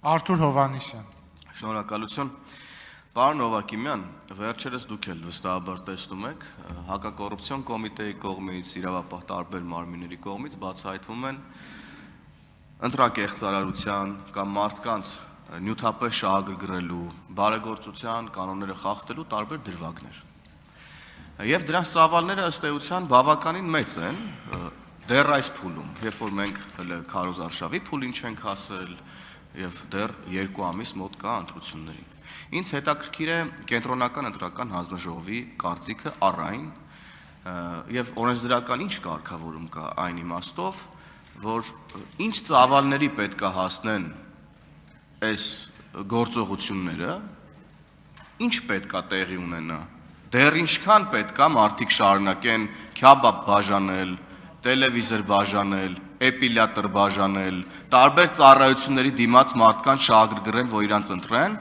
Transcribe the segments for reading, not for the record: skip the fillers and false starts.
Արթուր Հովհաննիսյան։ Շնորհակալություն։ Պարոն Հովակիմյան, վերջերս դուք էլ վստահաբար տեսնում եք, հակակոռուպցիոն կոմիտեի կողմից, իրավապահ տարբեր մարմինների կողմից բացահայտվում են ընտրակեղծարարության կամ մարդկանց նյութապես շահագրգռելու, բարեգործության կանոնները խախտելու տարբեր դրվագներ։ Եվ դրանց ծավալները ըստ էության բավականին մեծ են, դեռ այս փուլում, երբ որ մենք քարոզարշավի փուլին չենք հասել եւ դեռ 2 ամիս մոտ կա ընտրություններին։ Ինձ հետաքրքիր է կենտրոնական ընտրական հանձնաժողովի կարծիքը առ այն եւ օրենսդրական ինչ կարգավորում կա այն իմաստով, որ ինչ ծավալների պետք է հասնեն այս գործողությունները, ինչ պետք է տեղի ունենա, դեռ ինչքան պետք է մարդիկ շարունակեն քյաբաբ բաժանել, տելևիզոր բաժանել, էպիլյատոր բաժանել, տարբեր ծառայությունների դիմաց մարդկանց շահագրգռեն, որ իրանց ընտրեն,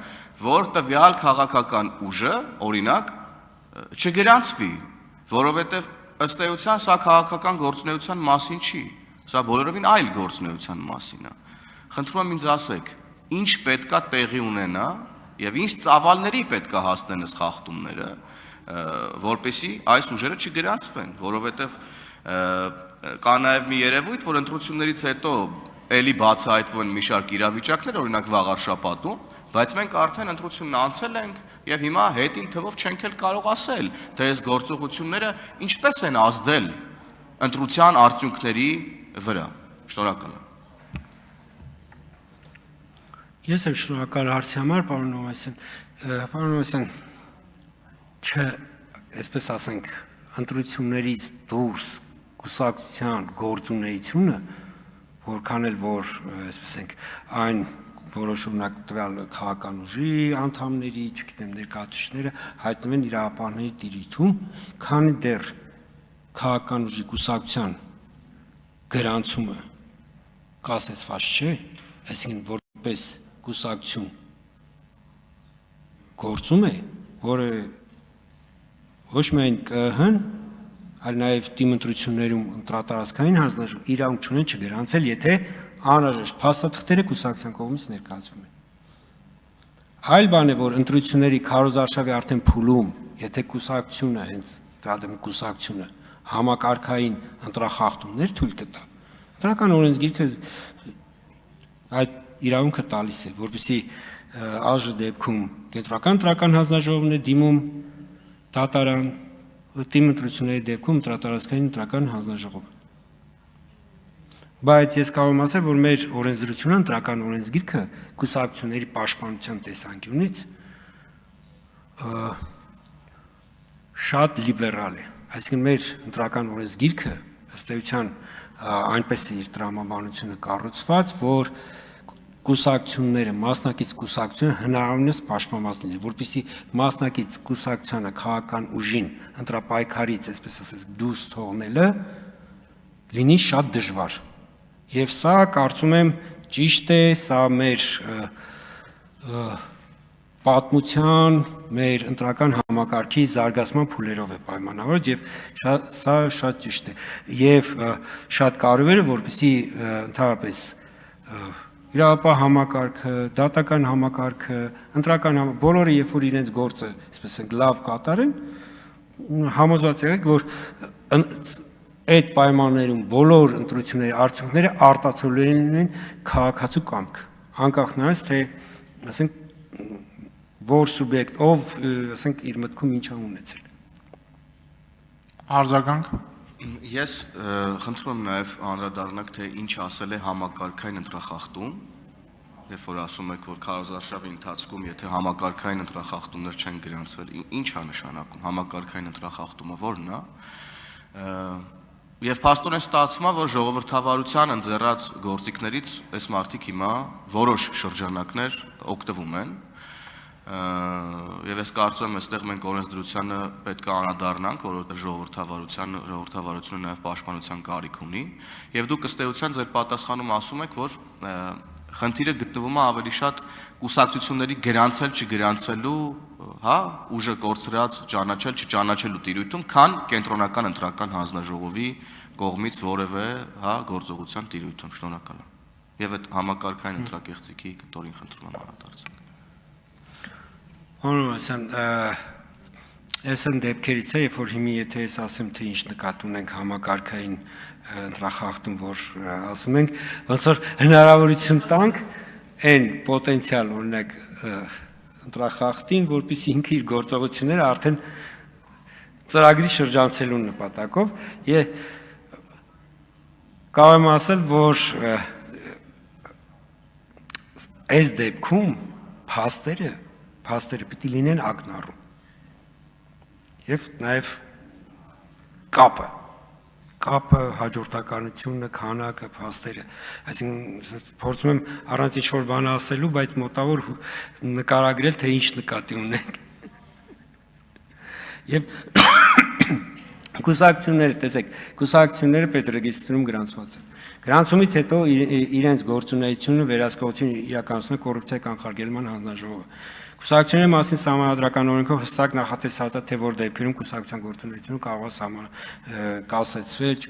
որ տվյալ քաղաքական ուժը, օրինակ, չգրանցվի, որովհետև ըստ էության սա քաղաքական գործունեության մասին չի, սա բոլորովին այլ գործունեության մասին է։ Խնդրում եմ ինձ ասեք, ինչ պետք է տեղի ունենա եւ ինչ ծավալների պետք է հասնեն այս խախտումները, որպեսզի այս ուժերը չգրանցվեն, որովհետև կա նաև մի երևույթ, որ ընտրություններից հետո էլի բացահայտվում են մի շարք իրավիճակներ, օրինակ վաղ շաբաթում, բայց մենք արդեն ընտրությունն անցել ենք եւ հիմա հետին թվով չենք էլ կարող ասել, թե այս գործողությունները ինչպես են ազդել ընտրության արդյունքների վրա։ Շնորհակալ եմ։ Ես եմ շնորհակալ հարցի համար, պարոն Հովհաննիսյան։ Պարոն Հովհաննիսյան, այսպես ասենք, ընտրություններից դուրս կուսակցության գործունեությունը, որքան էլ որ, այսպես ենք, այն որոշումնակ տվյալ քաղաքական ուժի անդամների, չգիտեմ, ներկայացուցիչները հայտնվում են իրավապահների տիրույթում, քանի դեռ քաղաքական ուժի կուսակցության գրանցումը կասեցված չէ, այսինքն որպես կուսակցություն գործում է, որը ոչ միայն ԿԸՀ-ն, այլ նաև դիմընտրություններում ընտրատարածքային հանձնաժողով իրավունք չունեն չգրանցել, եթե անհրաժեշտ փաստաթղթերը կուսակցության կողմից ներկայացվում են։ Այլ բան է, որ ընտրությունների քարոզարշավի արդեն փուլում, եթե կուսակցությունը, հենց դրադեմ կուսակցությունը համակարգային ընտրախախտումներ թույլ կտա, ընտրական օրենսգիրքը այդ իրավունքը տալիս է, որպեսզի ԱԺ դեպքում կենտրոնական ընտրական հանձնաժողովն է դիմում դատարան, դիմընտրությունների դեպքում ընտրատարածքային ընտրական հանձնաժողովը։ Բայց ես կարող եմ ասել, որ մեր օրենսդրությունը, ընտրական օրենսգիրքը կուսակցությունների պաշտպանության տեսանկյունից շատ լիբերալ է։ Այսինքն մեր ընտրական օրենսգիրքը ըստ էության այնպես է իր տրամաբանությունը կառուցված, որ կուսակցությունները, մասնակից կուսակցությունը հնարավորինս պաշտպանված լինի, որպեսզի մասնակից կուսակցությանը քաղաքական ուժին ընտրապայքարից, այսպես ասած, դուրս թողնելը լինի շատ դժվար։ Եվ սա կարծում եմ ճիշտ է, սա մեր պատմության, մեր ընտրական համակարգի զարգացման փուլերով է պայմանավորված եւ սա շատ ճիշտ է։ Եվ շատ կարևոր է, որպեսզի ընդհանրապես իրավապահ համակարգը, դատական համակարգը, ընտրական բոլորը երբ որ իրենց գործը, այսպես ենք, լավ կատարեն, համոզված եղեք, որ այդ պայմաններում բոլոր ընտրությունների արդյունքները արտացոլելու են քաղաքացու կամք, անկախ նրանից, թե ասենք որ սուբյեկտ, ով ասենք իր մտքում ինչ է ունեցել։ Արձագանք։ Ես խնդրում եմ նաև անդրադառնալ, թե ինչ ասել է համակարգային ընտրախախտում, երբ որ ասում եք, որ քարոզարշավի ընթացքում, եթե համակարգային ընտրախախտումներ չեն գրանցվել, ինչ է նշանակում համակարգային ընտրախախտումը, որն է։ Եվ փաստորեն ստացվում է, որ ժողովրդավարության ընձեռած գործիքներից այս մարդիկ հիմա որոշ շրջանակներ օգտվում են։ Եվ ես կարծում եմ, այստեղ մենք օրենսդրությանը պետք է անդրադառնանք, որովհետև ժողովրդավարությունը նաև պաշտպանության կարիք ունի, եւ դուք ըստ էության ձեր պատասխանում ասում եք, որ խնդիրը գտնվում է ավելի շատ կուսակցությունների գրանցել չգրանցելու, հա, ուժը կորցրած ճանաչել չճանաչելու տիրույթում, քան կենտրոնական ընտրական հանձնաժողովի կողմից որևէ, հա, գործողության տիրույթում։ Շնորհակալ եմ։ եւ այդ համակարգային ընտրակեղծիքի կտորին խնդրում եմ անդրադարձել։ Անոնասան Այսն դեպքերից է, երբ որ հիմի եթե ես ասեմ, թե ինչ նկատ ունենք համակարգային ընտրախախտում, որ ասում ենք, ոնց որ հնարավորություն տանք այն պոտենցիալ օրինակ ընտրախախտին, որպեսզի ինքը իր գործողությունները արդեն ծրագրի շրջանցելու նպատակով եւ կարող եմ ասել, որ այս դեպքում փաստերը պիտի լինեն ակնառու եւ նաեւ կապը, հաջորդականությունը, քանակը, փաստերը, այսինքն փորձում եմ առանց ինչ-որ բան ասելու, բայց մոտավոր նկարագրել, թե ինչ նկատի ունենք։ Եվ կուսակցությունները, տեսեք, կուսակցությունները պետրեգիստրում գրանցված են։ Գրանցումից հետո իրենց գործունեությունը վերահսկողություն իրականացնում է կոռուպցիայի կանխարգելման հանձնաժողովը։ Կուսակցությունների մասին սահմանադրական օրենքով հստակ նախատեսված է, թե որ դեպքերում կուսակցության գործունեությունը կարող է կասեցվել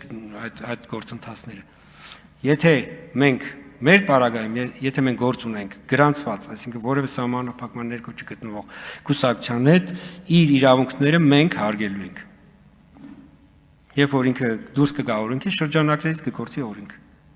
այդ գործընթացները։ Եթե մենք մեր պարագայում, եթե մենք գործ ունենք գրանցված, այսինքն որևէ սահմանափակման ներքո չգտնվող կուսակցության հետ, իր իրավունքները մենք հարգելու ենք։ Երբ որ ինքը դուրս կգա օրենքի շրջանակներից կգործի օրենք։